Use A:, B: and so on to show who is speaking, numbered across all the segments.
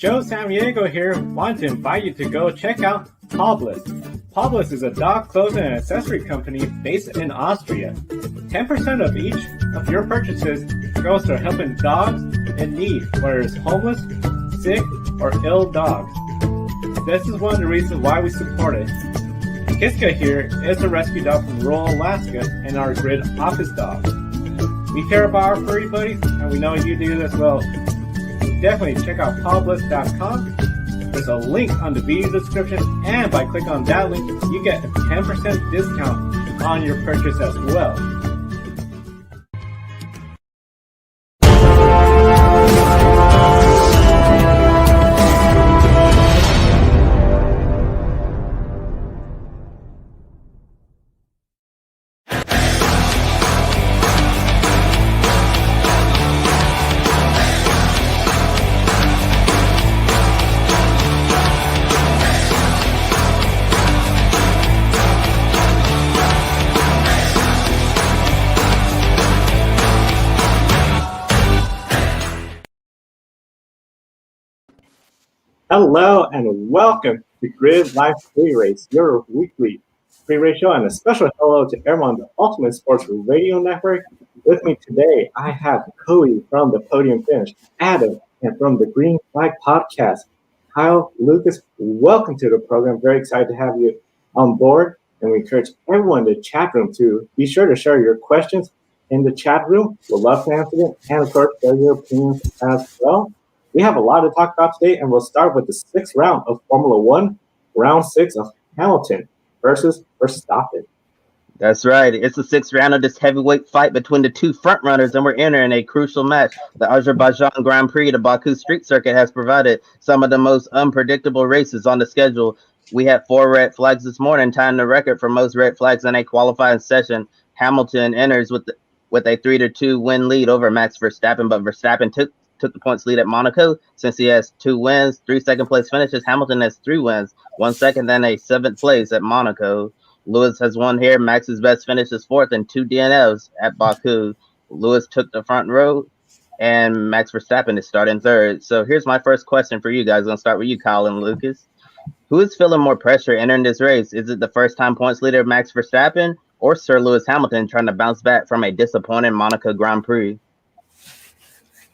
A: Joe Samaniego here. Want to invite you to go check out Poblis. Poblis is a dog clothing and accessory company based in Austria. 10% of each of your purchases goes to helping dogs in need, whether it's homeless, sick, or ill dogs. This is one of the reasons why we support it. Kiska here is a rescue dog from rural Alaska and our grid office dog. We care about our furry buddies, and we know you do as well. Definitely check out Poblis.com. There's a link on the video description, and by clicking on that link, you get a 10% discount on your purchase as well. Hello and welcome to Grid Live Free Race, your weekly free race show, and a special hello to everyone on the Ultimate Sports Radio Network. With me today, I have Cody from the Podium Finish, Adam, and from the Green Flag Podcast, Kyle Lucas. Welcome to the program. Very excited to have you on board, and we encourage everyone in the chat room to be sure to share your questions in the chat room. We'll love to answer them, and of course, share your opinions as well. We have a lot to talk about today, and we'll start with the sixth round of Formula One, round 6 of Hamilton versus Verstappen.
B: That's right. It's the sixth round of this heavyweight fight between the two front runners, and we're entering a crucial match. The Azerbaijan Grand Prix, the Baku Street Circuit, has provided some of the most unpredictable races on the schedule. We had 4 red flags this morning, tying the record for most red flags in a qualifying session. Hamilton enters with a 3-2 win lead over Max Verstappen, but Verstappen took the points lead at Monaco since he has 2 wins, 3 second place finishes. Hamilton has 3 wins, 1 second, and a 7th place at Monaco. Lewis has 1 here. Max's best finish is 4th and 2 DNFs at Baku. Lewis took the front row, and Max Verstappen is starting 3rd. So here's my first question for you guys. I'm going to start with you, Kyle and Lucas. Who is feeling more pressure entering this race? Is it the first-time points leader Max Verstappen or Sir Lewis Hamilton trying to bounce back from a disappointing Monaco Grand Prix?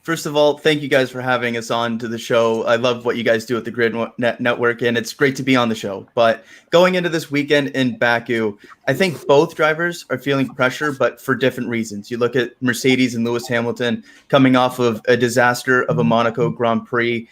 C: First of all, thank you guys for having us on to the show. I love what you guys do at the Grid Network, and it's great to be on the show. But going into this weekend in Baku, I think both drivers are feeling pressure, but for different reasons. You look at Mercedes and Lewis Hamilton coming off of a disaster of a Monaco Grand Prix.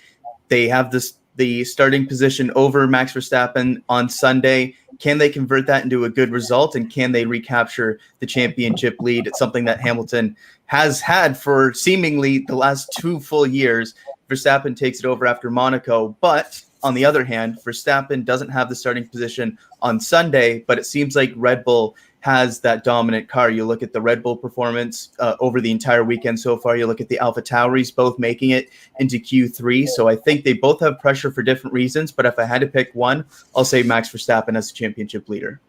C: They have the starting position over Max Verstappen on Sunday. Can they convert that into a good result, and can they recapture the championship lead? It's something that Hamilton has had for seemingly the last 2 full years. Verstappen takes it over after Monaco, but on the other hand, Verstappen doesn't have the starting position on Sunday, but it seems like Red Bull has that dominant car. You look at the Red Bull performance over the entire weekend so far. You look at the Alpha Tauris both making it into Q3. So I think they both have pressure for different reasons. But if I had to pick one, I'll say Max Verstappen as the championship leader.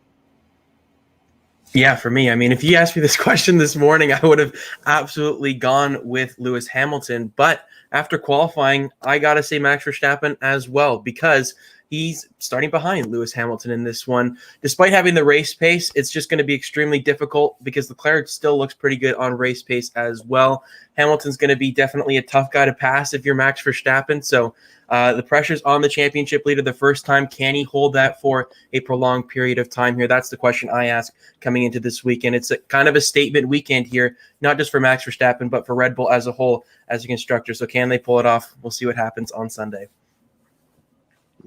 D: Yeah, for me, I mean, if you asked me this question this morning, I would have absolutely gone with Lewis Hamilton. But after qualifying, I got to say Max Verstappen as well, because he's starting behind Lewis Hamilton in this one. Despite having the race pace, it's just going to be extremely difficult because Leclerc still looks pretty good on race pace as well. Hamilton's going to be definitely a tough guy to pass if you're Max Verstappen. So the pressure's on the championship leader the first time. Can he hold that for a prolonged period of time here? That's the question I ask coming into this weekend. It's a kind of a statement weekend here, not just for Max Verstappen, but for Red Bull as a whole as a constructor. So can they pull it off? We'll see what happens on Sunday.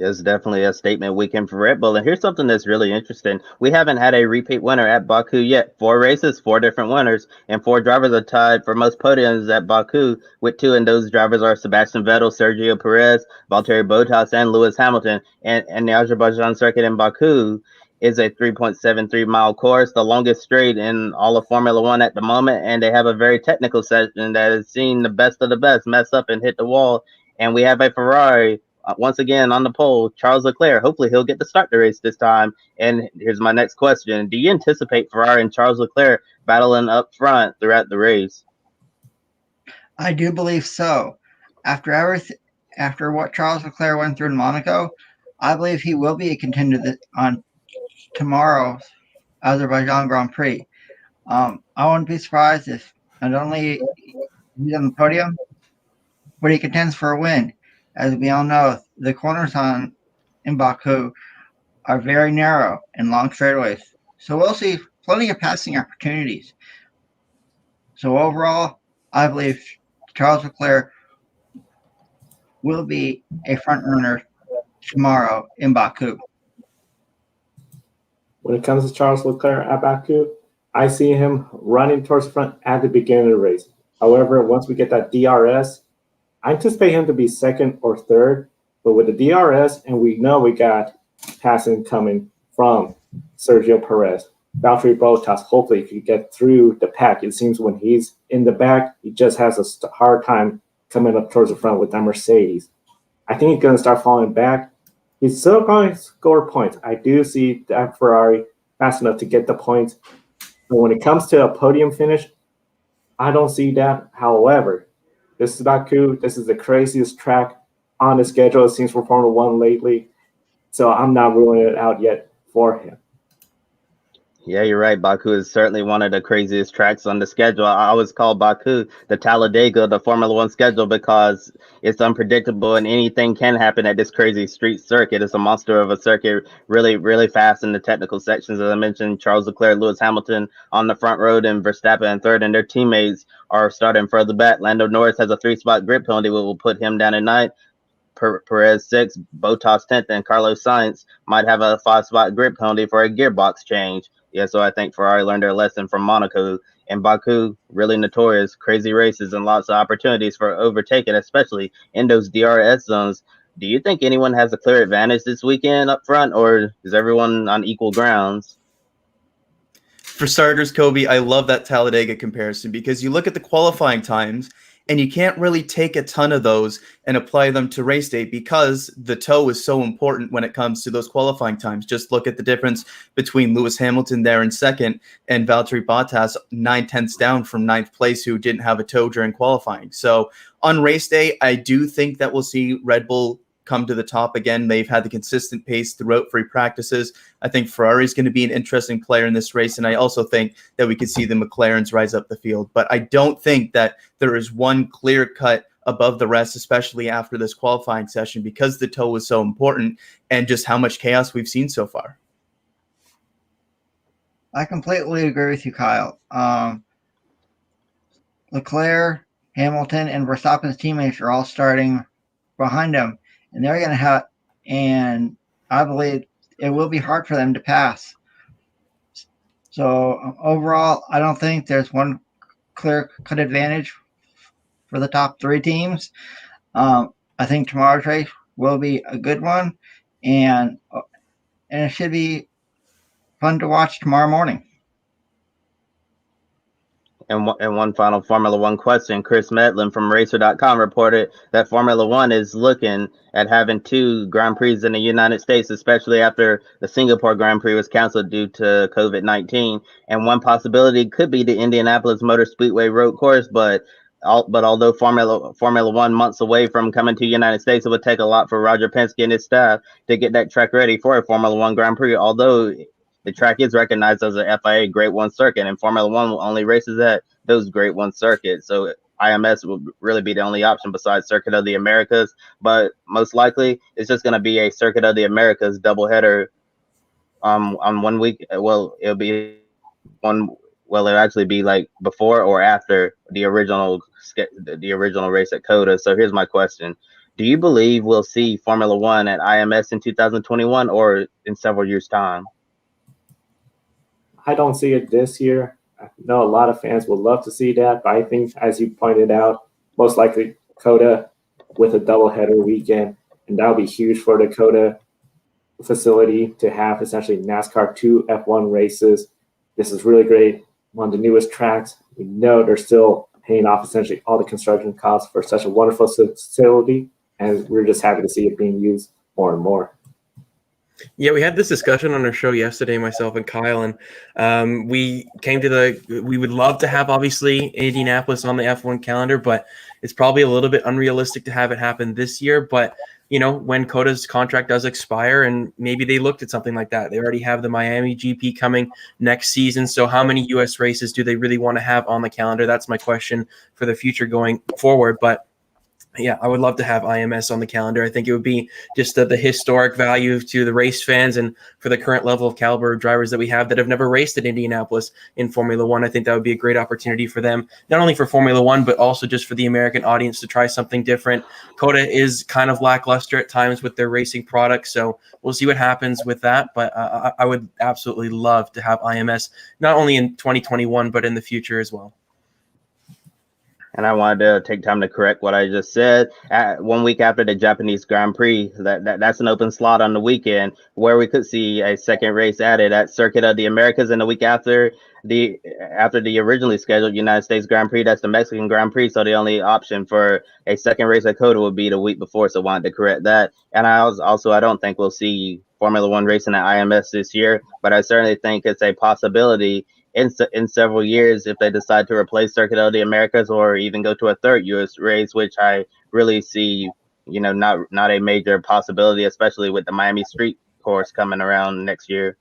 B: It's definitely a statement weekend for Red Bull. And here's something that's really interesting. We haven't had a repeat winner at Baku yet. 4 races, 4 different winners, and 4 drivers are tied for most podiums at Baku, with 2, and those drivers are Sebastian Vettel, Sergio Perez, Valtteri Bottas, and Lewis Hamilton. And the Azerbaijan circuit in Baku is a 3.73-mile course, the longest straight in all of Formula One at the moment. And they have a very technical session that has seen the best of the best mess up and hit the wall. And we have a Ferrari once again on the pole, Charles Leclerc. Hopefully he'll get to start the race this time. And here's my next question. Do you anticipate Ferrari and Charles Leclerc battling up front throughout the race?
E: I do believe so. After after what Charles Leclerc went through in Monaco, I believe he will be a contender on tomorrow's Azerbaijan Grand Prix. I wouldn't be surprised if not only he's on the podium, but he contends for a win. As we all know, the corners in Baku are very narrow and long straightaways. So we'll see plenty of passing opportunities. So overall, I believe Charles Leclerc will be a front runner tomorrow in Baku.
A: When it comes to Charles Leclerc at Baku, I see him running towards the front at the beginning of the race. However, once we get that DRS, I anticipate him to be second or third. But with the DRS, and we know we got passing coming from Sergio Perez, Valtteri Bottas, hopefully he could get through the pack. It seems when he's in the back, he just has a hard time coming up towards the front with that Mercedes. I think he's going to start falling back. He's still going to score points. I do see that Ferrari fast enough to get the points. But when it comes to a podium finish, I don't see that. However, this is Baku. This is the craziest track on the schedule, it seems, for Formula One lately. So I'm not ruling it out yet for him.
B: Yeah, you're right. Baku is certainly one of the craziest tracks on the schedule. I always call Baku the Talladega of the Formula One schedule because it's unpredictable and anything can happen at this crazy street circuit. It's a monster of a circuit, really, really fast in the technical sections. As I mentioned, Charles Leclerc, Lewis Hamilton on the front road and Verstappen in third, and their teammates are starting further back. Lando Norris has a 3-spot grid penalty, which will put him down at 9th. Perez 6th, Bottas 10th, and Carlos Sainz might have a 5-spot grid penalty for a gearbox change. Yeah, so I think Ferrari learned their lesson from Monaco. And Baku, really notorious, crazy races and lots of opportunities for overtaking, especially in those DRS zones. Do you think anyone has a clear advantage this weekend up front, or is everyone on equal grounds?
C: For starters, Kobe, I love that Talladega comparison because you look at the qualifying times and you can't really take a ton of those and apply them to race day because the toe is so important when it comes to those qualifying times. Just look at the difference between Lewis Hamilton there in second and Valtteri Bottas 9/10 down from 9th place, who didn't have a toe during qualifying. So on race day, I do think that we'll see Red Bull come to the top again. They've had the consistent pace throughout free practices. I think Ferrari is going to be an interesting player in this race, and I also think that we could see the McLarens rise up the field. But I don't think that there is one clear cut above the rest, especially after this qualifying session, because the toe was so important and just how much chaos we've seen so far.
E: I completely agree with you, Kyle. Leclerc, Hamilton, and Verstappen's teammates are all starting behind him, and they're going to have, and I believe it will be hard for them to pass. So overall, I don't think there's one clear-cut advantage for the top 3 teams. I think tomorrow's race will be a good one, and it should be fun to watch tomorrow morning.
B: And one final Formula One question. Chris Medlin from Racer.com reported that Formula One is looking at having 2 Grand Prix in the United States, especially after the Singapore Grand Prix was canceled due to COVID-19. And one possibility could be the Indianapolis Motor Speedway road course, but although Formula One months away from coming to the United States, it would take a lot for Roger Penske and his staff to get that track ready for a Formula One Grand Prix, although the track is recognized as a FIA Grade 1 circuit, and Formula One only races at those Grade 1 circuits. So IMS would really be the only option besides Circuit of the Americas. But most likely, it's just going to be a Circuit of the Americas doubleheader on 1 week. Well, it'll actually be like before or after the original race at COTA. So here's my question. Do you believe we'll see Formula One at IMS in 2021 or in several years' time?
A: I don't see it this year. I know a lot of fans would love to see that, but I think, as you pointed out, most likely COTA with a doubleheader weekend, and that'll be huge for the COTA facility to have essentially NASCAR 2 F1 races. This is really great. One of the newest tracks. We know they're still paying off essentially all the construction costs for such a wonderful facility, and we're just happy to see it being used more and more.
D: Yeah, we had this discussion on our show yesterday, myself and Kyle, and we came to we would love to have obviously Indianapolis on the F1 calendar, but it's probably a little bit unrealistic to have it happen this year. But when Coda's contract does expire, and maybe they looked at something like that, they already have the Miami GP coming next season. So how many U.S. races do they really want to have on the calendar? That's my question for the future going forward. But yeah, I would love to have IMS on the calendar. I think it would be just the historic value to the race fans and for the current level of caliber of drivers that we have that have never raced at Indianapolis in Formula One. I think that would be a great opportunity for them, not only for Formula One, but also just for the American audience to try something different. Coda is kind of lackluster at times with their racing products, so we'll see what happens with that. But I would absolutely love to have IMS, not only in 2021, but in the future as well.
B: And I wanted to take time to correct what I just said. 1 week after the Japanese Grand Prix, that's an open slot on the weekend where we could see a second race added at Circuit of the Americas. And the week after the originally scheduled United States Grand Prix, that's the Mexican Grand Prix. So the only option for a second race at COTA would be the week before. So I wanted to correct that. And I don't think we'll see Formula One racing at IMS this year, but I certainly think it's a possibility in several years if they decide to replace Circuit of the Americas or even go to a third U.S. race, which I really see, not a major possibility, especially with the Miami Street course coming around next year.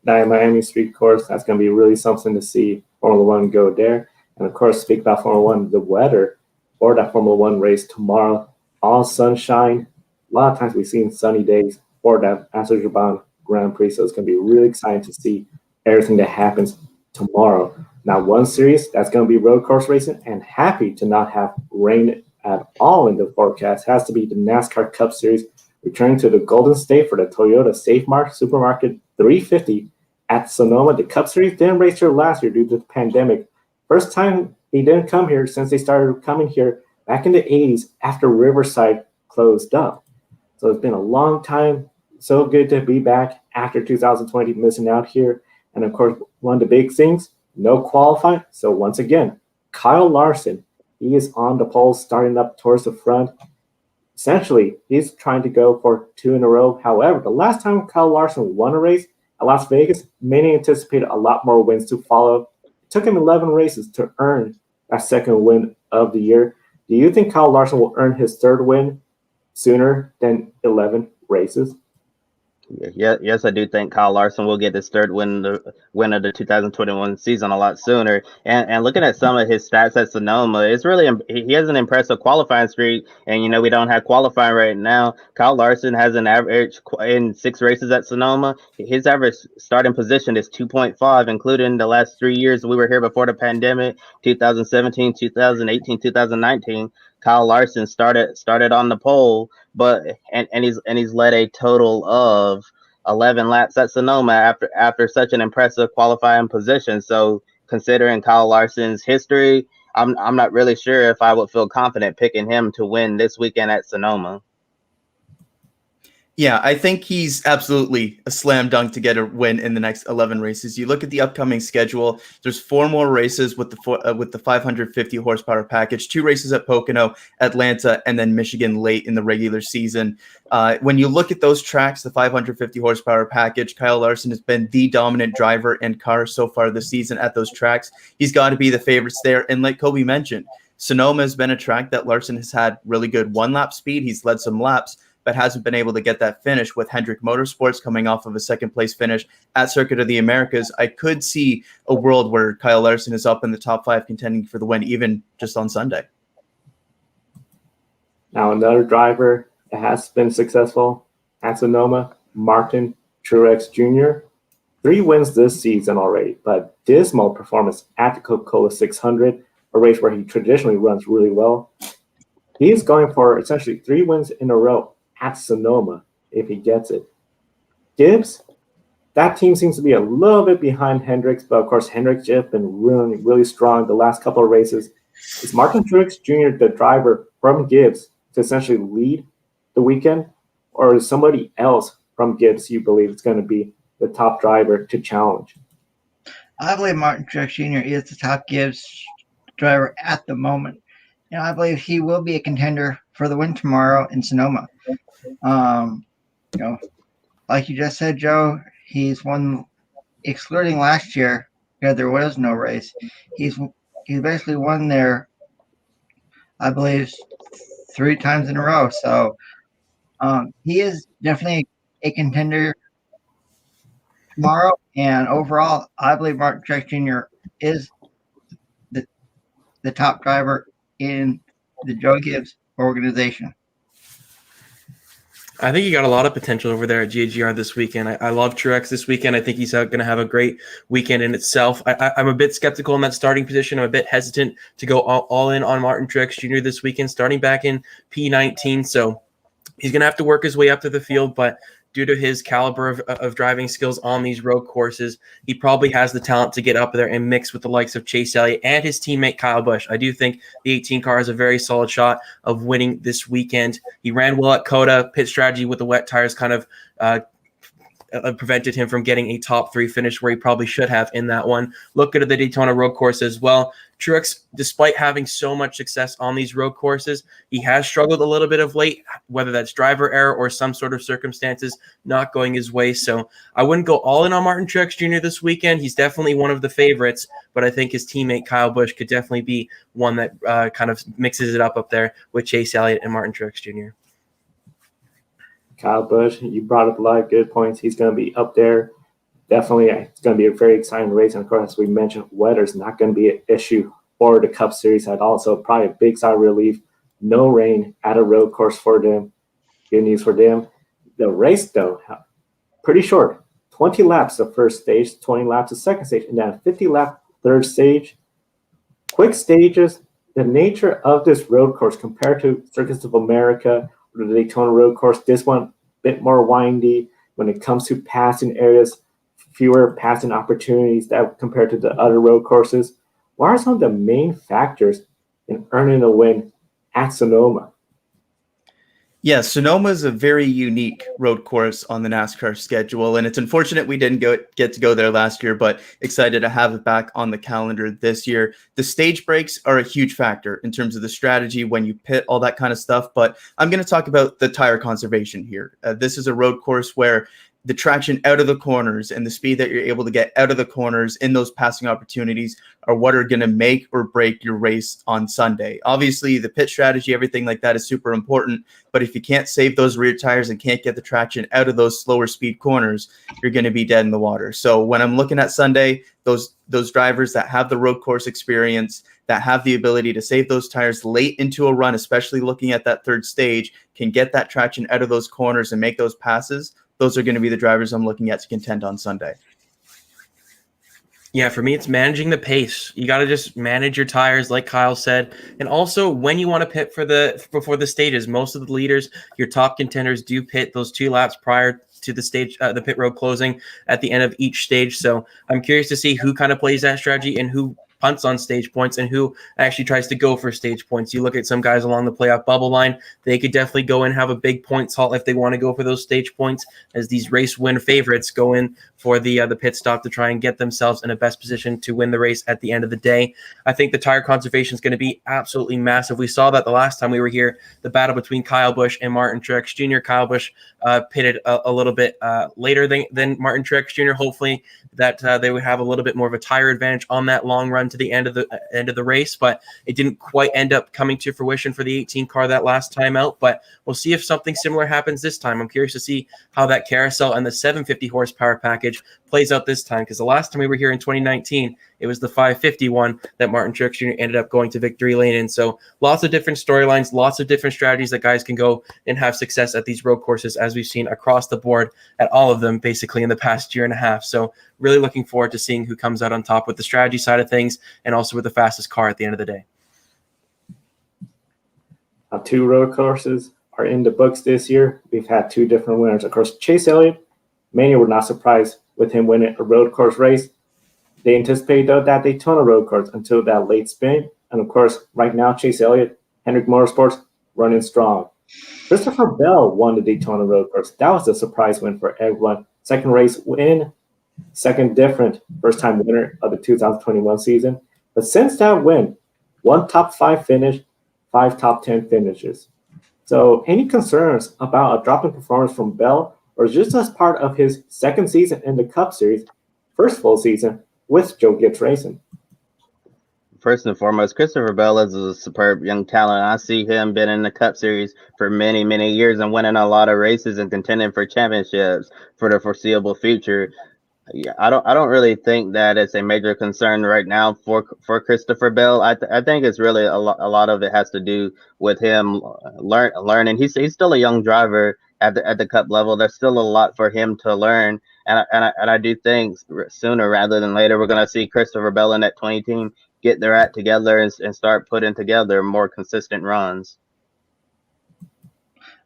A: That Miami Street course, that's going to be really something to see Formula One go there. And of course, speak about Formula One, the weather for that Formula One race tomorrow, all sunshine. A lot of times we've seen sunny days for that Azerbaijan Grand Prix, so it's going to be really exciting to see everything that happens tomorrow. Now, one series that's going to be road course racing and happy to not have rain at all in the forecast has to be the NASCAR Cup Series, returning to the Golden State for the Toyota SafeMart Supermarket 350 at Sonoma. The Cup Series didn't race here last year due to the pandemic. First time they didn't come here since they started coming here back in the 80s after Riverside closed up. So it's been a long time. So good to be back after 2020, missing out here. And of course, one of the big things, no qualifying. So once again, Kyle Larson, he is on the pole, starting up towards the front. Essentially, he's trying to go for 2 in a row. However, the last time Kyle Larson won a race at Las Vegas, many anticipated a lot more wins to follow. It took him 11 races to earn that second win of the year. Do you think Kyle Larson will earn his third win sooner than 11 races?
B: Yes, I do think Kyle Larson will get his third win of the 2021 season a lot sooner. And looking at some of his stats at Sonoma, it's really he has an impressive qualifying streak. And we don't have qualifying right now. Kyle Larson has an average in 6 races at Sonoma. His average starting position is 2.5, including the last 3 years we were here before the pandemic, 2017, 2018, 2019. Kyle Larson started on the pole, but he's led a total of 11 laps at Sonoma after such an impressive qualifying position. So considering Kyle Larson's history, I'm not really sure if I would feel confident picking him to win this weekend at Sonoma.
C: Yeah, I think he's absolutely a slam dunk to get a win in the next 11 races. You look at the upcoming schedule, there's 4 more races with the 550 horsepower package, 2 races at Pocono, Atlanta, and then Michigan late in the regular season. When you look at those tracks, the 550 horsepower package, Kyle Larson has been the dominant driver and car so far this season at those tracks. He's got to be the favorites there. And like Kobe mentioned, Sonoma has been a track that Larson has had really good one-lap speed. He's led some laps, but hasn't been able to get that finish with Hendrick Motorsports coming off of a second-place finish at Circuit of the Americas. I could see a world where Kyle Larson is up in the top 5 contending for the win, even just on Sunday.
A: Now, another driver that has been successful at Sonoma, Martin Truex Jr. 3 wins this season already, but dismal performance at the Coca-Cola 600, a race where he traditionally runs really well. He is going for essentially 3 wins in a row at Sonoma if he gets it. Gibbs, that team seems to be a little bit behind Hendricks, but of course Hendricks has been really, really strong the last couple of races. Is Martin Truex Jr. the driver from Gibbs to essentially lead the weekend, or is somebody else from Gibbs you believe is going to be the top driver to challenge?
E: I believe Martin Truex Jr. is the top Gibbs driver at the moment. I believe he will be a contender for the win tomorrow in Sonoma. Like you just said, Joe, he's won, excluding last year because there was no race. He's basically won there, I believe, 3 times in a row. So he is definitely a contender tomorrow. And overall, I believe Martin Truex Jr. is the top driver in the Joe Gibbs organization.
D: I think he got a lot of potential over there at GAGR this weekend. I love Truex this weekend. I think he's going to have a great weekend in itself. I'm a bit skeptical in that starting position. I'm a bit hesitant to go all in on Martin Truex Jr. this weekend, starting back in P19. So he's going to have to work his way up to the field, but due to his caliber of driving skills on these road courses, he probably has the talent to get up there and mix with the likes of Chase Elliott and his teammate Kyle Busch. I do think the 18 car has a very solid shot of winning this weekend. He ran well at COTA. Pit strategy with the wet tires kind of prevented him from getting a top 3 finish where he probably should have in that one. Look good at the Daytona road course as well. Truex, despite having so much success on these road courses, he has struggled a little bit of late, whether that's driver error or some sort of circumstances not going his way. So I wouldn't go all in on Martin Truex Jr. this weekend. He's definitely one of the favorites, but I think his teammate Kyle Busch could definitely be one that kind of mixes it up there with Chase Elliott and Martin Truex Jr.
A: Kyle Busch, you brought up a lot of good points. He's going to be up there. Definitely, it's going to be a very exciting race. And of course, as we mentioned, weather's not going to be an issue for the Cup Series at all. So probably a big sigh of relief. No rain at a road course for them. Good news for them. The race, though, pretty short. 20 laps the first stage, 20 laps the second stage, and then a 50-lap third stage. Quick stages. The nature of this road course compared to Circuits of America, the Daytona road course, this one a bit more windy when it comes to passing areas, fewer passing opportunities that compared to the other road courses. What are some of the main factors in earning a win at Sonoma?
C: Yeah, Sonoma is a very unique road course on the NASCAR schedule, and it's unfortunate we didn't get to go there last year, but excited to have it back on the calendar this year. The stage breaks are a huge factor in terms of the strategy when you pit, all that kind of stuff, but I'm going to talk about the tire conservation here. This is a road course where the traction out of the corners and the speed that you're able to get out of the corners in those passing opportunities are what are going to make or break your race on Sunday. Obviously, the pit strategy, everything like that is super important, but if you can't save those rear tires and can't get the traction out of those slower speed corners, you're going to be dead in the water. So when I'm looking at Sunday, those drivers that have the road course experience, that have the ability to save those tires late into a run, especially looking at that third stage, can get that traction out of those corners and make those passes. Those are going to be the drivers I'm looking at to contend on Sunday.
D: Yeah, for me, it's managing the pace. You got to just manage your tires, like Kyle said. And also, when you want to pit before the stages, most of the leaders, your top contenders, do pit those 2 laps prior to the stage, the pit road closing at the end of each stage. So I'm curious to see who kind of plays that strategy and who punts on stage points and who actually tries to go for stage points. You look at some guys along the playoff bubble line, they could definitely go and have a big points haul if they want to go for those stage points, as these race win favorites go in for the pit stop to try and get themselves in a best position to win the race at the end of the day. I think the tire conservation is going to be absolutely massive. We saw that the last time we were here, the battle between Kyle Busch and Martin Truex Jr. Kyle Busch pitted a little bit later than Martin Truex Jr. Hopefully that they would have a little bit more of a tire advantage on that long run to the end of the race, but it didn't quite end up coming to fruition for the 18 car that last time out. But we'll see if something similar happens this time. I'm curious to see how that carousel and the 750 horsepower package plays out this time, because the last time we were here in 2019, it was the 551 that Martin Truex Jr. ended up going to victory lane in. So lots of different storylines, lots of different strategies that guys can go and have success at these road courses, as we've seen across the board at all of them basically in the past year and a half. So really looking forward to seeing who comes out on top with the strategy side of things and also with the fastest car at the end of the day.
A: 2 road courses are in the books this year. We've had 2 different winners. Of course, Chase Elliott, many were not surprised with him winning a road course race. They anticipated, though, that Daytona road course until that late spin. And of course, right now, Chase Elliott, Hendrick Motorsports, running strong. Christopher Bell won the Daytona road course. That was a surprise win for everyone. Second race win, second different, first-time winner of the 2021 season. But since that win, 1 top 5 finish, 5 top 10 finishes. So any concerns about a drop in performance from Bell, or just as part of his second season in the Cup Series, first full season with Joe Gibbs Racing?
B: First and foremost, Christopher Bell is a superb young talent. I see him been in the Cup Series for many, many years and winning a lot of races and contending for championships for the foreseeable future. Yeah, I don't really think that it's a major concern right now for Christopher Bell. I think it's really a lot of it has to do with him learning. He's still a young driver at the Cup level. There's still a lot for him to learn, and I do think sooner rather than later we're gonna see Christopher Bell and that 20 team get their act together and start putting together more consistent runs.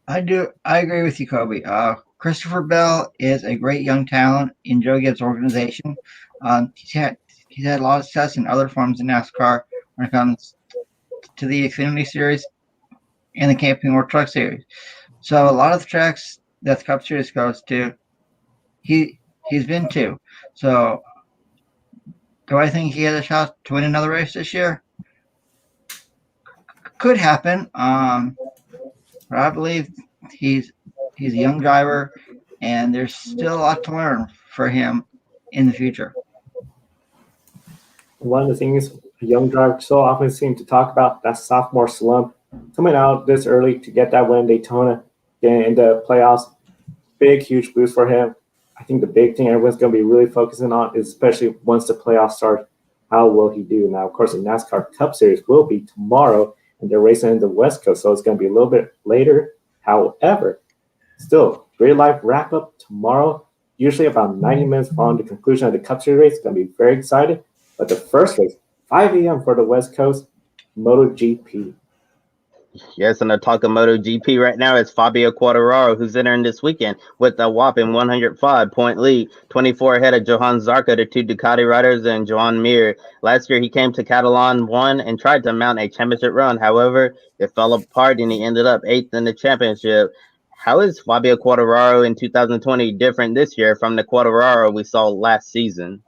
E: I do. I agree with you, Kobe. Christopher Bell is a great young talent in Joe Gibbs' organization. He's had a lot of success in other forms of NASCAR when it comes to the Xfinity Series and the Camping World Truck Series. So a lot of the tracks that the Cup Series goes to, he's been to. So do I think he has a shot to win another race this year? Could happen. But I believe he's a young driver, and there's still a lot to learn for him in the future.
A: One of the things a young driver so often seem to talk about, that sophomore slump, coming out this early to get that win in Daytona, getting into playoffs, big, huge boost for him. I think the big thing everyone's going to be really focusing on is, especially once the playoffs start, how will he do? Now, of course, the NASCAR Cup Series will be tomorrow, and they're racing in the West Coast, so it's going to be a little bit later. However, still, real life wrap up tomorrow, usually about 90 minutes following the conclusion of the Cup Series race. It's going to be very exciting. But the first race, 5 a.m. for the West Coast, MotoGP.
B: Yes, and the talk of MotoGP right now is Fabio Quartararo, who's entering this weekend with a whopping 105-point lead, 24 ahead of Johan Zarco, the two Ducati riders, and Joan Mir. Last year, he came to Catalan, won, and tried to mount a championship run. However, it fell apart, and he ended up 8th in the championship. How is Fabio Quartararo in 2020 different this year from the Quartararo we saw last season?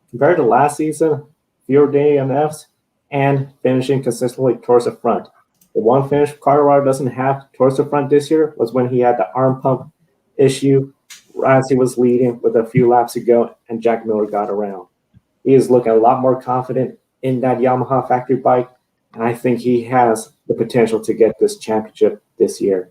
A: Compared to last season, fewer DNFs, and finishing consistently towards the front. The one finish Quartararo doesn't have towards the front this year was when he had the arm pump issue as he was leading with a few laps to go, and Jack Miller got around. He is looking a lot more confident in that Yamaha factory bike, and I think he has the potential to get this championship this year.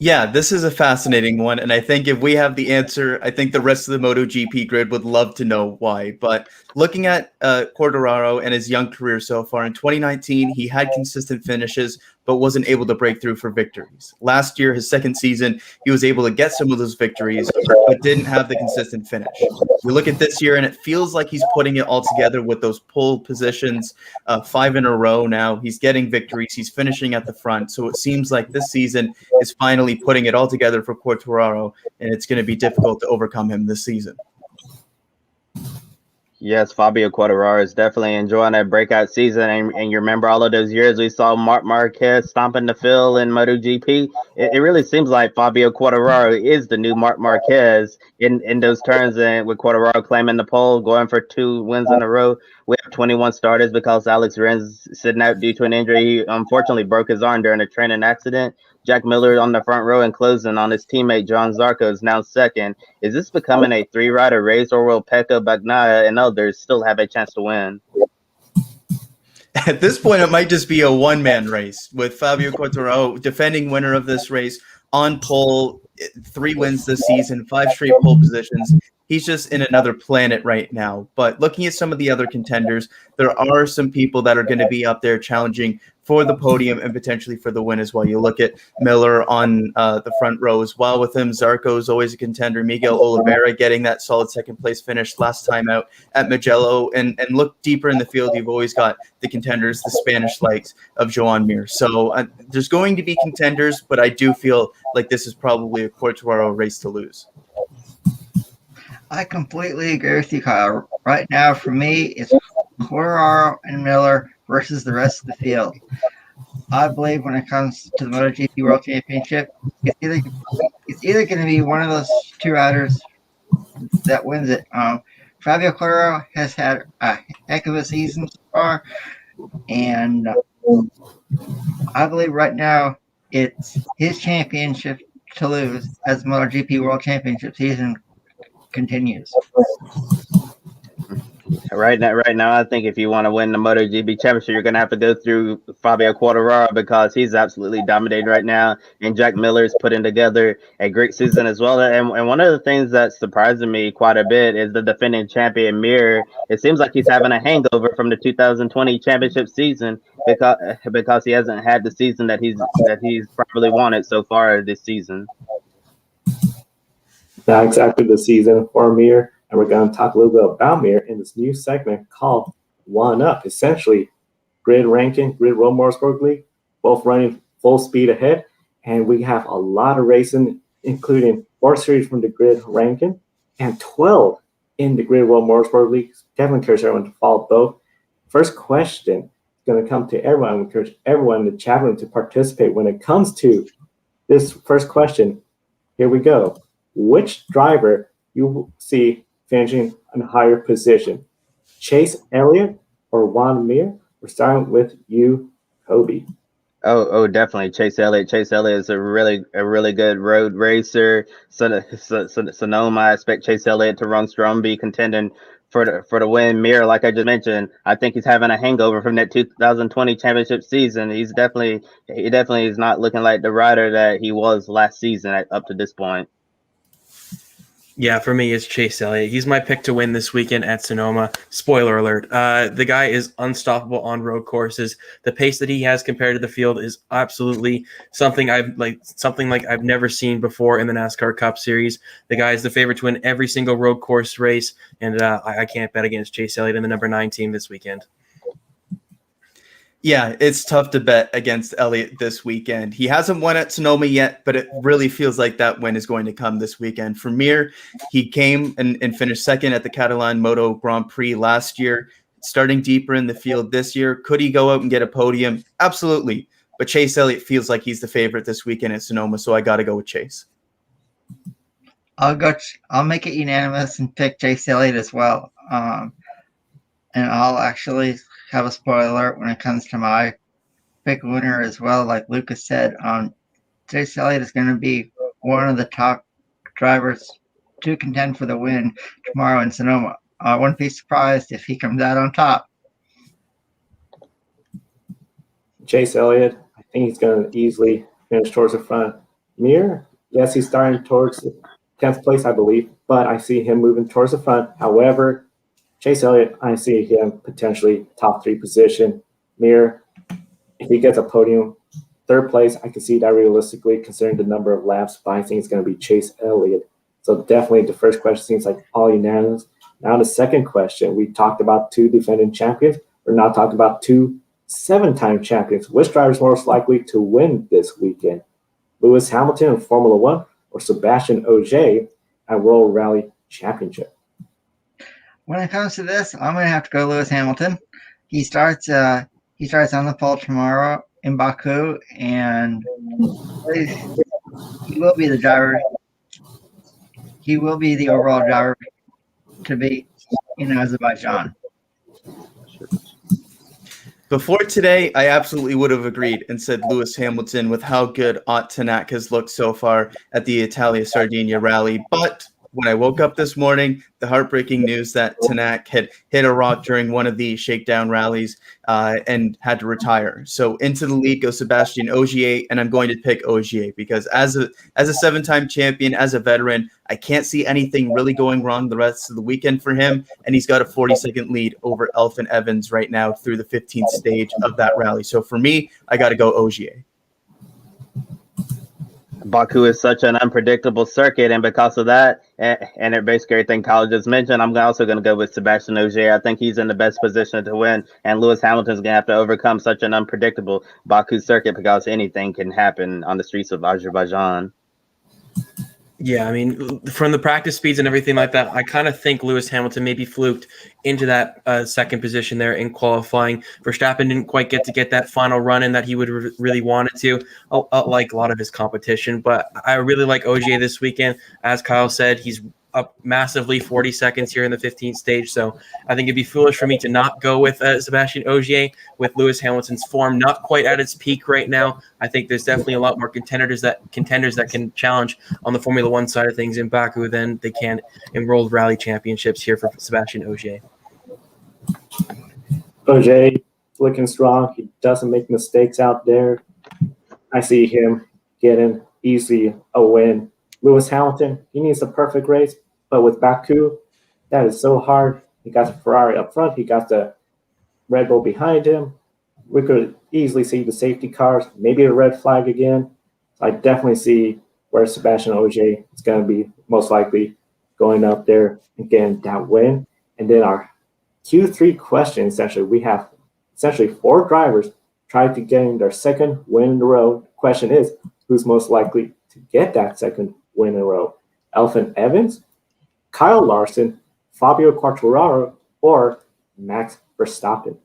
C: Yeah, this is a fascinating one, and I think if we have the answer, I think the rest of the MotoGP grid would love to know why. But looking at Quartararo and his young career so far, in 2019, he had consistent finishes, but wasn't able to break through for victories. Last year, his second season, he was able to get some of those victories, but didn't have the consistent finish. We look at this year, and it feels like he's putting it all together with those pole positions, 5 in a row now. He's getting victories. He's finishing at the front. So it seems like this season is finally putting it all together for Quartararo, and it's going to be difficult to overcome him this season.
B: Yes, Fabio Quartararo is definitely enjoying that breakout season. And you remember all of those years we saw Marc Marquez stomping the field in MotoGP? It really seems like Fabio Quartararo is the new Marc Marquez in those turns. And with Quartararo claiming the pole, going for 2 wins in a row, we have 21 starters because Alex Rins sitting out due to an injury. He unfortunately broke his arm during a training accident. Jack Miller on the front row and closing on his teammate John Zarco is now second. Is this becoming a 3-rider race, or will Pecco Bagnaia and others still have a chance to win?
C: At this point, it might just be a one-man race with Fabio Quartararo, defending winner of this race, on pole, 3 wins this season, 5 straight pole positions. He's just in another planet right now. But looking at some of the other contenders, there are some people that are going to be up there challenging for the podium and potentially for the win as well. You look at Miller on the front row as well with him. Zarco is always a contender. Miguel Oliveira getting that solid second place finish last time out at Mugello. And look deeper in the field, you've always got the contenders, the Spanish likes of Joan Mir. So there's going to be contenders, but I do feel like this is probably a Quartararo race to lose.
E: I completely agree with you, Kyle. Right now, for me, it's Quartararo and Miller versus the rest of the field. I believe when it comes to the MotoGP World Championship, it's either going to be one of those 2 riders that wins it. Fabio Quartararo has had a heck of a season so far, and I believe right now it's his championship to lose as MotoGP World Championship season continues.
B: Right now, I think if you want to win the MotoGP Championship, you're going to have to go through Fabio Quartararo because he's absolutely dominating right now. And Jack Miller's putting together a great season as well. And one of the things that's surprising me quite a bit is the defending champion Mir. It seems like he's having a hangover from the 2020 championship season because he hasn't had the season that he's probably wanted so far this season.
A: Not exactly the season for Mir. And we're going to talk a little bit about Mir in this new segment called One Up. Essentially, grid ranking, grid World Motorsport League, both running full speed ahead. And we have a lot of racing, including 4 series from the grid ranking and 12 in the grid World Motorsport League. Definitely encourage everyone to follow both. First question is going to come to everyone. We encourage everyone in the chat room to participate when it comes to this first question. Here we go. Which driver you see finishing in a higher position, Chase Elliott or Juan Mir? We're starting with you, Kobe.
B: Oh, definitely Chase Elliott. Chase Elliott is a really good road racer. Sonoma, I expect Chase Elliott to run strong, be contending for the win. Mir, like I just mentioned, I think he's having a hangover from that 2020 championship season. He definitely is not looking like the rider that he was last season up to this point.
D: Yeah, for me, it's Chase Elliott. He's my pick to win this weekend at Sonoma. Spoiler alert. The guy is unstoppable on road courses. The pace that he has compared to the field is absolutely something I've never seen before in the NASCAR Cup Series. The guy is the favorite to win every single road course race, and I can't bet against Chase Elliott and the number 9 team this weekend.
C: Yeah, it's tough to bet against Elliott this weekend. He hasn't won at Sonoma yet, but it really feels like that win is going to come this weekend. For Mir, he came and finished second at the Catalan Moto Grand Prix last year, starting deeper in the field this year. Could he go out and get a podium? Absolutely. But Chase Elliott feels like he's the favorite this weekend at Sonoma, so I got to go with Chase.
E: I'll make it unanimous and pick Chase Elliott as well. And I'll actually have a spoiler alert when it comes to my pick winner as well. Like Lucas said, Chase Elliott is going to be one of the top drivers to contend for the win tomorrow in Sonoma. I wouldn't be surprised if he comes out on top.
A: Chase Elliott, I think he's going to easily finish towards the front. Mir, yes, he's starting towards 10th place, I believe, but I see him moving towards the front. However, Chase Elliott, I see him potentially top 3 position. Mir, if he gets a podium, 3rd place, I can see that realistically considering the number of laps, but I think it's going to be Chase Elliott. So definitely the first question seems like all unanimous. Now the second question, we talked about 2 defending champions. We're now talking about 2 7-time champions. Which driver is most likely to win this weekend? Lewis Hamilton in Formula One or Sebastian Ogier at World Rally Championship?
E: When it comes to this, I'm going to have to go Lewis Hamilton. He starts on the pole tomorrow in Baku, and he will be the driver. He will be the overall driver to beat in Azerbaijan.
C: Before today, I absolutely would have agreed and said Lewis Hamilton with how good Ott Tanak has looked so far at the Italia Sardinia Rally, but when I woke up this morning, the heartbreaking news that Tanak had hit a rock during one of the shakedown rallies and had to retire. So into the lead goes Sebastian Ogier, and I'm going to pick Ogier because as a 7-time champion, as a veteran, I can't see anything really going wrong the rest of the weekend for him, and he's got a 40-second lead over Elfyn Evans right now through the 15th stage of that rally. So for me, I got to go Ogier.
B: Baku is such an unpredictable circuit, and because of that, and it basically everything Kyle just mentioned, I'm also going to go with Sebastian Ogier. I think he's in the best position to win, and Lewis Hamilton's going to have to overcome such an unpredictable Baku circuit because anything can happen on the streets of Azerbaijan.
D: Yeah, I mean, from the practice speeds and everything like that, I kind of think Lewis Hamilton maybe fluked into that second position there in qualifying. Verstappen didn't quite get that final run in that he would really wanted to, like a lot of his competition. But I really like Ogier this weekend. As Kyle said, he's up massively, 40 seconds here in the 15th stage. So I think it'd be foolish for me to not go with Sebastian Ogier with Lewis Hamilton's form not quite at its peak right now. I think there's definitely a lot more contenders that can challenge on the Formula One side of things in Baku than they can in World Rally Championships here for Sebastian Ogier.
A: OJ looking strong. He doesn't make mistakes out there. I see him getting easily a win. Lewis Hamilton, he needs a perfect race, but with Baku, that is so hard. He got the Ferrari up front. He got the Red Bull behind him. We could easily see the safety cars, maybe a red flag again. I definitely see where Sebastian Ogier is going to be most likely going up there and getting that win. And then our Q3 question, essentially, we have essentially 4 drivers trying to gain their second win in a row. The question is, who's most likely to get that second win in a row? Elfyn Evans, Kyle Larson, Fabio Quartararo, or Max Verstappen?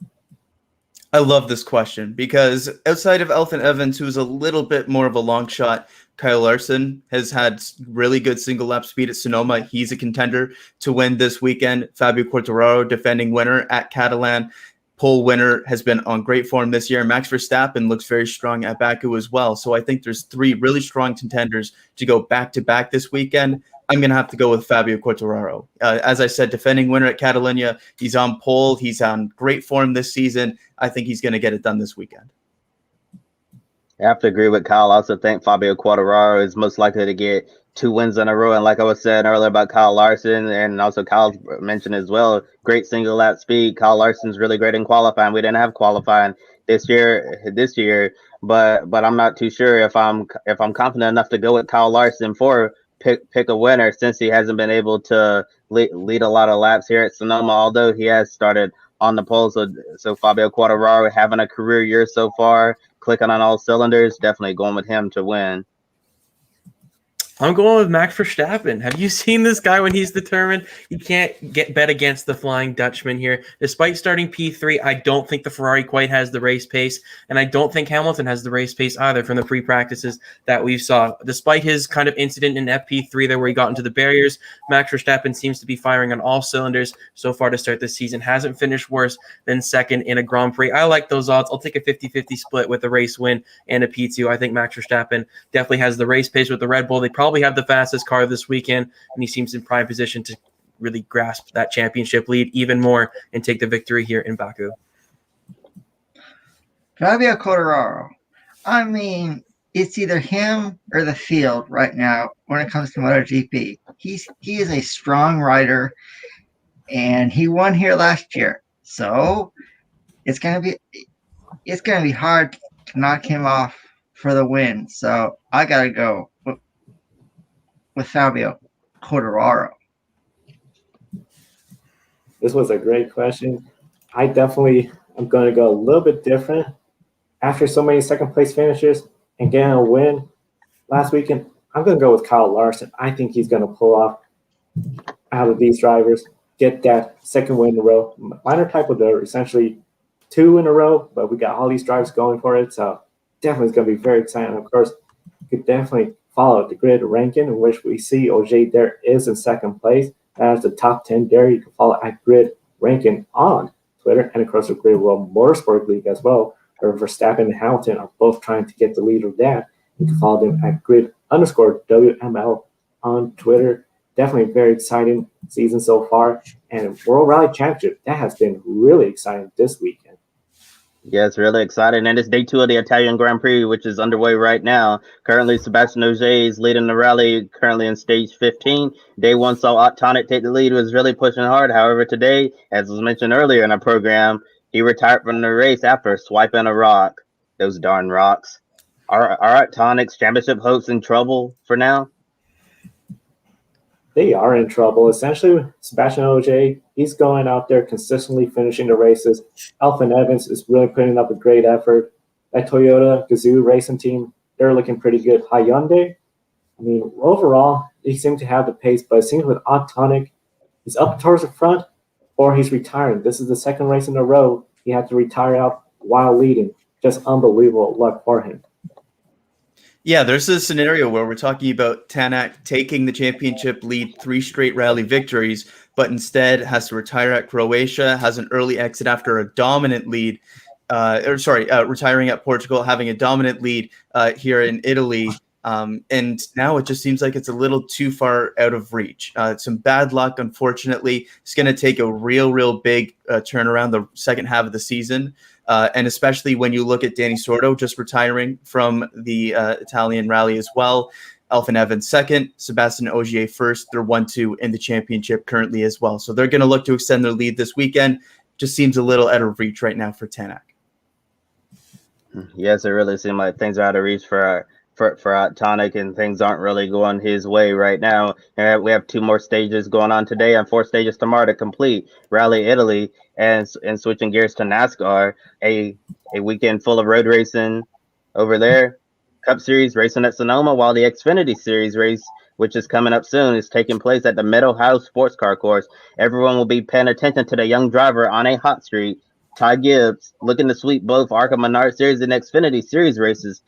C: I love this question because outside of Elfyn Evans, who's a little bit more of a long shot, Kyle Larson has had really good single lap speed at Sonoma. He's a contender to win this weekend. Fabio Quartararo, defending winner at Catalan, pole winner, has been on great form this year. Max Verstappen looks very strong at Baku as well. So I think there's 3 really strong contenders to go back-to-back this weekend. I'm going to have to go with Fabio Quartararo. As I said, defending winner at Catalonia. He's on pole. He's on great form this season. I think he's going to get it done this weekend.
B: I have to agree with Kyle. I also think Fabio Quartararo is most likely to get 2 wins in a row. And like I was saying earlier about Kyle Larson, and also Kyle mentioned as well, great single lap speed. Kyle Larson's really great in qualifying. We didn't have qualifying this year, but I'm not too sure if I'm confident enough to go with Kyle Larson for pick a winner, since he hasn't been able to lead a lot of laps here at Sonoma, although he has started on the pole. So Fabio Quartararo having a career year so far, clicking on all cylinders, definitely going with him to win.
D: I'm going with Max Verstappen. Have you seen this guy when he's determined? You can't bet against the Flying Dutchman here. Despite starting P3, I don't think the Ferrari quite has the race pace, and I don't think Hamilton has the race pace either from the pre-practices that we saw. Despite his kind of incident in FP3 there where he got into the barriers, Max Verstappen seems to be firing on all cylinders so far to start this season. Hasn't finished worse than second in a Grand Prix. I like those odds. I'll take a 50-50 split with a race win and a P2. I think Max Verstappen definitely has the race pace with the Red Bull. They probably have the fastest car this weekend, and he seems in prime position to really grasp that championship lead even more and take the victory here in Baku.
E: Fabio Quartararo. I mean, it's either him or the field right now when it comes to MotoGP. He is a strong rider, and he won here last year. So it's gonna be hard to knock him off for the win. So I gotta go with Fabio Quartararo.
A: This was a great question. I definitely am going to go a little bit different. After so many second place finishes and getting a win last weekend, I'm going to go with Kyle Larson. I think he's going to pull off out of these drivers, get that second win in a row. Minor type of they're essentially 2 in a row, but we got all these drivers going for it. So definitely it's going to be very exciting. Of course, you could definitely follow the grid ranking in which we see Ogier there is in second place. That's the top 10 there. You can follow at grid ranking on Twitter and across the Grid World Motorsport League as well, where Verstappen and Hamilton are both trying to get the lead of that. You can follow them at grid_WML on Twitter. Definitely a very exciting season so far. And World Rally Championship, that has been really exciting this weekend.
B: Yeah, it's really exciting. And it's day 2 of the Italian Grand Prix, which is underway right now. Currently, Sebastian Ogier is leading the rally, currently in stage 15. Day 1 saw Tonic take the lead, was really pushing hard. However, today, as was mentioned earlier in our program, he retired from the race after swiping a rock. Those darn rocks. Are Tonic's championship hopes in trouble for now?
A: They are in trouble. Essentially, Sebastian Ogier, he's going out there consistently finishing the races. Elfyn Evans is really putting up a great effort. That Toyota Gazoo racing team, they're looking pretty good. Hyundai, I mean, overall, they seem to have the pace, but it seems with Tonic, he's up towards the front or he's retiring. This is the second race in a row he had to retire out while leading. Just unbelievable luck for him.
C: Yeah, there's a scenario where we're talking about Tanak taking the championship lead, 3 straight rally victories, but instead has to retire at Croatia, has an early exit after a dominant lead, retiring at Portugal, having a dominant lead here in Italy. And now it just seems like it's a little too far out of reach. Some bad luck, unfortunately. It's going to take a real big turnaround the second half of the season. And especially when you look at Danny Sordo just retiring from the Italian rally as well. Alfyn Evans second, Sebastian Ogier first. They're 1-2 in the championship currently as well. So they're going to look to extend their lead this weekend. Just seems a little out of reach right now for Tanak.
B: Yes, it really seems like things are out of reach for Tonic, and things aren't really going his way right now. And we have 2 more stages going on today and 4 stages tomorrow to complete Rally Italy, and switching gears to NASCAR, a weekend full of road racing over there. Cup Series racing at Sonoma, while the Xfinity Series race, which is coming up soon, is taking place at the Mid-Ohio Sports Car Course. Everyone will be paying attention to the young driver on a hot streak, Ty Gibbs, looking to sweep both ARCA Menard Series and Xfinity Series races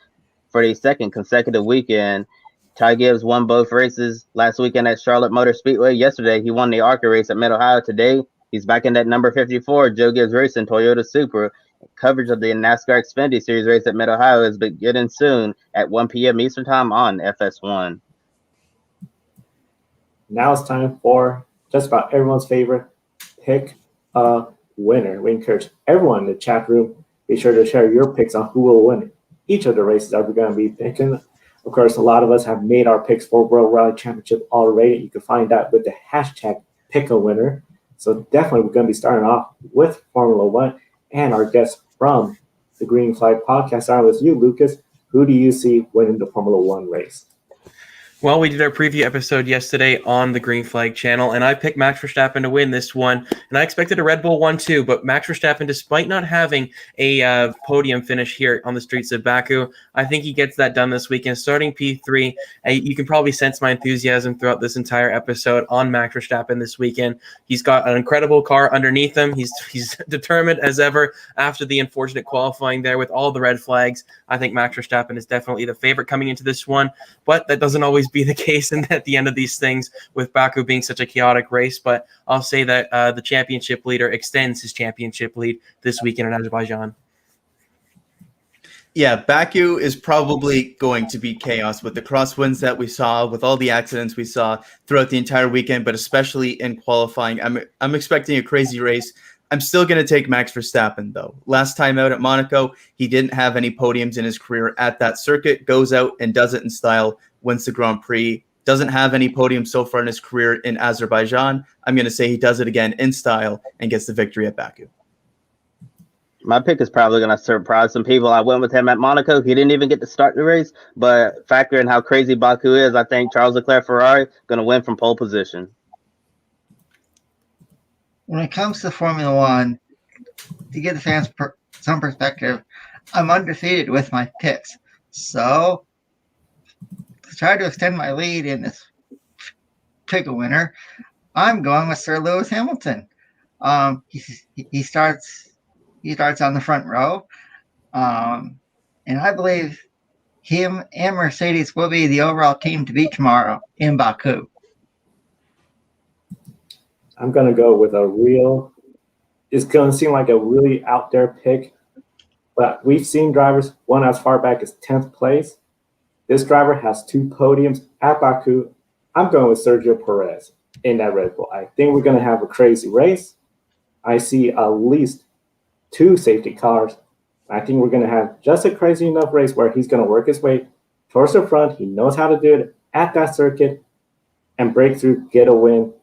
B: for the second consecutive weekend. Ty Gibbs won both races last weekend at Charlotte Motor Speedway. Yesterday, he won the ARCA race at Mid-Ohio. Today, he's back in that number 54 Joe Gibbs Racing Toyota Supra. Coverage of the NASCAR Xfinity Series race at Mid-Ohio is beginning soon at 1 p.m. Eastern Time on FS1.
A: Now it's time for just about everyone's favorite pick a winner. We encourage everyone in the chat room, be sure to share your picks on who will win each of the races that we're going to be picking. Of course, a lot of us have made our picks for World Rally Championship already. You can find that with the hashtag #PickAWinner. So definitely we're going to be starting off with Formula One and our guest from the Green Flag Podcast. Starting with you, Lucas. Who do you see winning the Formula One race?
D: Well, we did our preview episode yesterday on the Green Flag channel, and I picked Max Verstappen to win this one, and I expected a Red Bull one too, but Max Verstappen, despite not having a podium finish here on the streets of Baku, I think he gets that done this weekend, starting P3. You can probably sense my enthusiasm throughout this entire episode on Max Verstappen this weekend. He's got an incredible car underneath him. He's determined as ever after the unfortunate qualifying there with all the red flags. I think Max Verstappen is definitely the favorite coming into this one, but that doesn't always be the case and at the end of these things with Baku being such a chaotic race. But I'll say that the championship leader extends his championship lead this weekend in Azerbaijan.
C: Yeah, Baku is probably going to be chaos with the crosswinds that we saw, with all the accidents we saw throughout the entire weekend, but especially in qualifying. I'm expecting a crazy race. I'm still going to take Max Verstappen, though. Last time out at Monaco, he didn't have any podiums in his career at that circuit, goes out and does it in style, wins the Grand Prix, doesn't have any podiums so far in his career in Azerbaijan. I'm going to say he does it again in style and gets the victory at Baku.
B: My pick is probably going to surprise some people. I went with him at Monaco. He didn't even get to start the race, but factoring how crazy Baku is, I think Charles Leclerc Ferrari going to win from pole position.
E: When it comes to Formula One, to give the fans some perspective, I'm undefeated with my picks. So, to try to extend my lead in this pick a winner, I'm going with Sir Lewis Hamilton. He starts on the front row, and I believe him and Mercedes will be the overall team to beat tomorrow in Baku.
A: I'm going to go with it's going to seem like a really out there pick, but we've seen drivers won as far back as 10th place. This driver has 2 podiums at Baku. I'm going with Sergio Perez in that Red Bull. I think we're going to have a crazy race. I see at least 2 safety cars. I think we're going to have just a crazy enough race where he's going to work his way towards the front. He knows how to do it at that circuit and break through, get a win.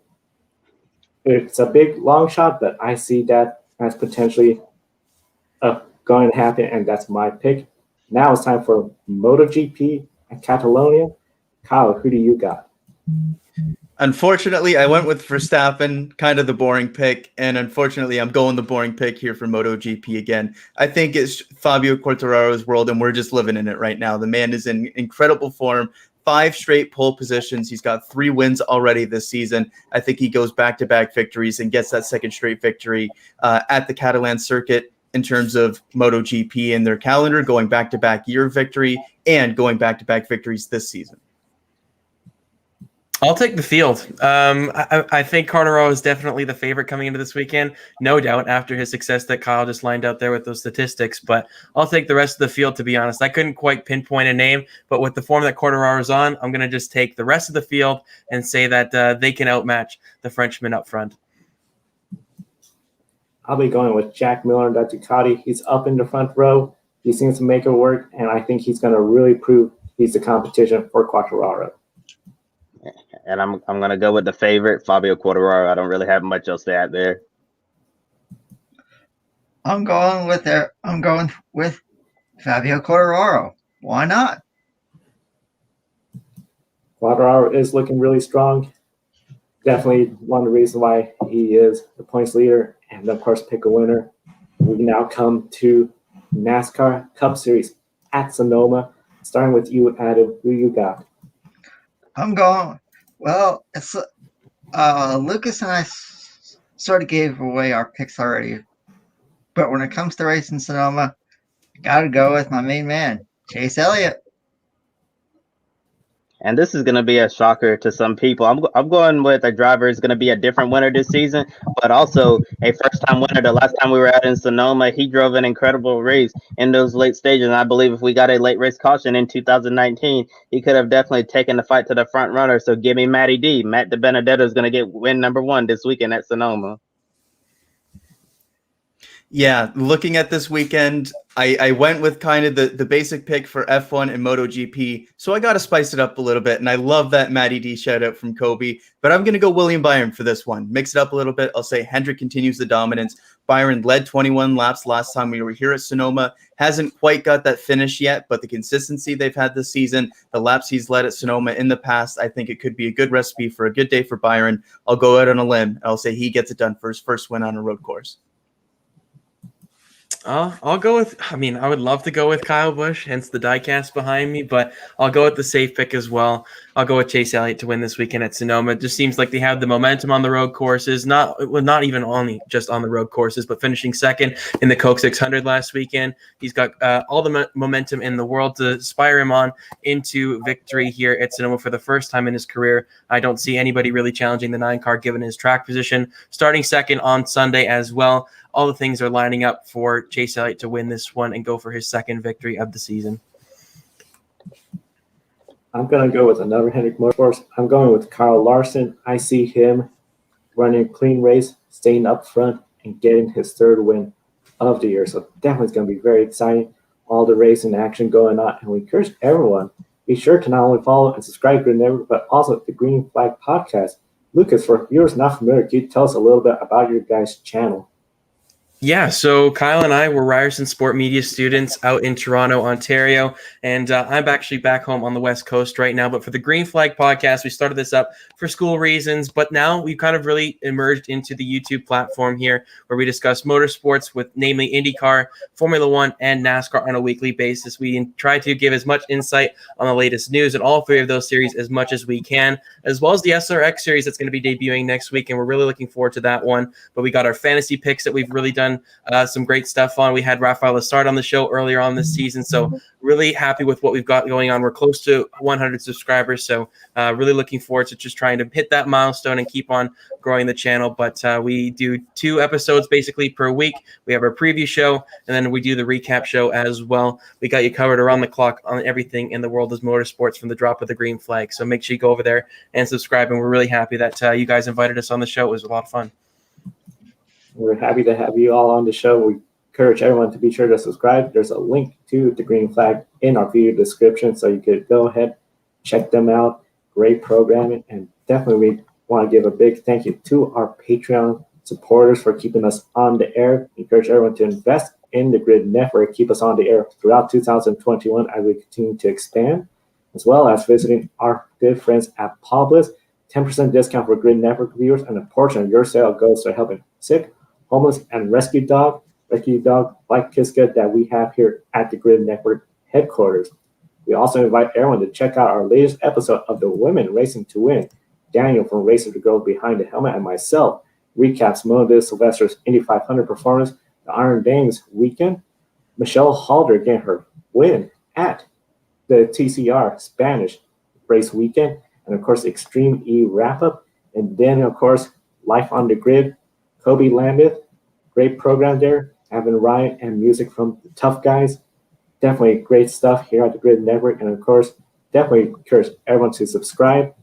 A: It's a big long shot, but I see that as potentially going to happen, and that's my pick. Now it's time for MotoGP at Catalonia. Kyle, who do you got?
C: Unfortunately, I went with Verstappen, kind of the boring pick, and unfortunately, I'm going the boring pick here for MotoGP again. I think it's Fabio Quartararo's world, and we're just living in it right now. The man is in incredible form. 5 straight pole positions. He's got 3 wins already this season. I think he goes back-to-back victories and gets that second straight victory at the Catalan circuit. in terms of MotoGP in their calendar, going back-to-back year victory and going back-to-back victories this season?
D: I'll take the field. I think Quartararo is definitely the favorite coming into this weekend, no doubt, after his success that Kyle just lined out there with those statistics. But I'll take the rest of the field, to be honest. I couldn't quite pinpoint a name, but with the form that Quartararo is on, I'm going to just take the rest of the field and say that they can outmatch the Frenchman up front.
A: I'll be going with Jack Miller and that Ducati. He's up in the front row. He seems to make it work, and I think he's going to really prove he's the competition for Quartararo.
B: And I'm going to go with the favorite, Fabio Quartararo. I don't really have much else to add there.
E: I'm going with Fabio Quartararo. Why not?
A: Quartararo is looking really strong. Definitely one of the reasons why he is the points leader and, of course, pick a winner. We now come to NASCAR Cup Series at Sonoma. Starting with you, Adam. Who you got?
E: I'm going. Well, it's Lucas and I sort of gave away our picks already, but when it comes to racing Sonoma, I got to go with my main man, Chase Elliott.
B: And this is going to be a shocker to some people. I'm going with a driver who's going to be a different winner this season, but also a first-time winner. The last time we were out in Sonoma, he drove an incredible race in those late stages. And I believe if we got a late race caution in 2019, he could have definitely taken the fight to the front runner. So give me Matty D. Matt DiBenedetto is going to get win number 1 this weekend at Sonoma.
C: Yeah, looking at this weekend, I went with kind of the basic pick for F1 and MotoGP, so I got to spice it up a little bit, and I love that Matty D shout out from Kobe, but I'm going to go William Byron for this one. Mix it up a little bit. I'll say Hendrick continues the dominance. Byron led 21 laps last time we were here at Sonoma. Hasn't quite got that finish yet, but the consistency they've had this season, the laps he's led at Sonoma in the past, I think it could be a good recipe for a good day for Byron. I'll go out on a limb, and I'll say he gets it done for his first win on a road course.
D: I'll go with, I would love to go with Kyle Busch, hence the diecast behind me, but I'll go with the safe pick as well. I'll go with Chase Elliott to win this weekend at Sonoma. It just seems like they have the momentum on the road courses, not even only just on the road courses, but finishing second in the Coke 600 last weekend. He's got all the momentum in the world to inspire him on into victory here at Sonoma for the first time in his career. I don't see anybody really challenging the 9 car given his track position. Starting second on Sunday as well. All the things are lining up for Chase Elliott to win this one and go for his second victory of the season.
A: I'm going to go with another Hendrick Motorsports. I'm going with Kyle Larson. I see him running a clean race, staying up front, and getting his 3rd win of the year. So definitely it's going to be very exciting. All the racing action going on. And we encourage everyone, be sure to not only follow and subscribe to the network, but also the Green Flag Podcast. Lucas, for viewers not familiar, can you tell us a little bit about your guys' channel?
D: Yeah, so Kyle and I were Ryerson Sport Media students out in Toronto, Ontario, and I'm actually back home on the West Coast right now. But for the Green Flag Podcast, we started this up for school reasons, but now we've kind of really emerged into the YouTube platform here where we discuss motorsports with namely IndyCar, Formula One, and NASCAR on a weekly basis. We try to give as much insight on the latest news in all 3 of those series as much as we can, as well as the SRX series that's going to be debuting next week, and we're really looking forward to that one. But we got our fantasy picks that we've really done some great stuff on. We had Rafael Lessard on the show earlier on this season, so really happy with what we've got going on. We're close to 100 subscribers, so really looking forward to just trying to hit that milestone and keep on growing the channel. But we do 2 episodes basically per week. We have our preview show, and then we do the recap show as well. We got you covered around the clock on everything in the world of motorsports from the drop of the green flag, so make sure you go over there and subscribe, and we're really happy that you guys invited us on the show. It was a lot of fun.
A: We're happy to have you all on the show. We encourage everyone to be sure to subscribe. There's a link to the Green Flag in our video description, so you could go ahead, check them out. Great programming, and definitely we want to give a big thank you to our Patreon supporters for keeping us on the air. We encourage everyone to invest in the Grid Network, keep us on the air throughout 2021 as we continue to expand, as well as visiting our good friends at Publis. 10% discount for Grid Network viewers, and a portion of your sale goes to helping sick, homeless, and rescue dog like Kiska that we have here at the Grid Network headquarters. We also invite everyone to check out our latest episode of the Women Racing to Win. Daniel from Racer to Girl Behind the Helmet and myself recaps Mona Sylvester's Indy 500 performance, the Iron Dames weekend. Michelle Halder getting her win at the TCR Spanish race weekend. And of course, Extreme E wrap-up. And then, of course, Life on the Grid, Kobe Lambeth. Great program there. Having Ryan and music from the Tough Guys. Definitely great stuff here at the Grid Network. And of course, definitely encourage everyone to subscribe.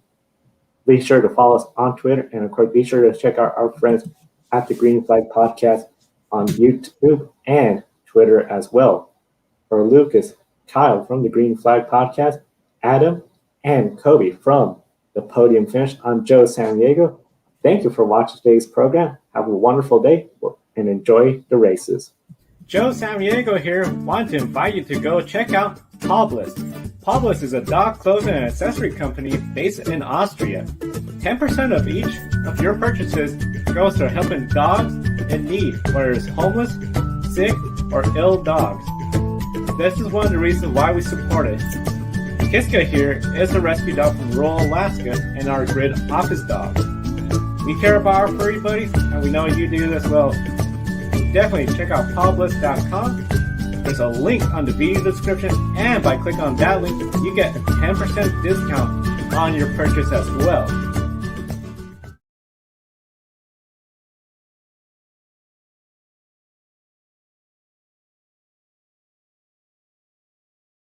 A: Be sure to follow us on Twitter. And of course, be sure to check out our friends at the Green Flag Podcast on YouTube and Twitter as well. For Lucas, Kyle from the Green Flag Podcast, Adam, and Kobe from the Podium Finish, I'm Joe Sandiego. Thank you for watching today's program. Have a wonderful day and enjoy the races. Joe Samaniego here. Want to invite you to go check out Poblis. Poblis is a dog clothing and accessory company based in Austria. 10% of each of your purchases goes to helping dogs in need, whether it's homeless, sick, or ill dogs. This is one of the reasons why we support it. Kiska here is a rescue dog from rural Alaska and our Grid office dog. We care about our furry buddies, and we know you do as well. Definitely check out Poblis.com. There's a link on the video description, and by clicking on that link, you get a 10% discount on your purchase as well.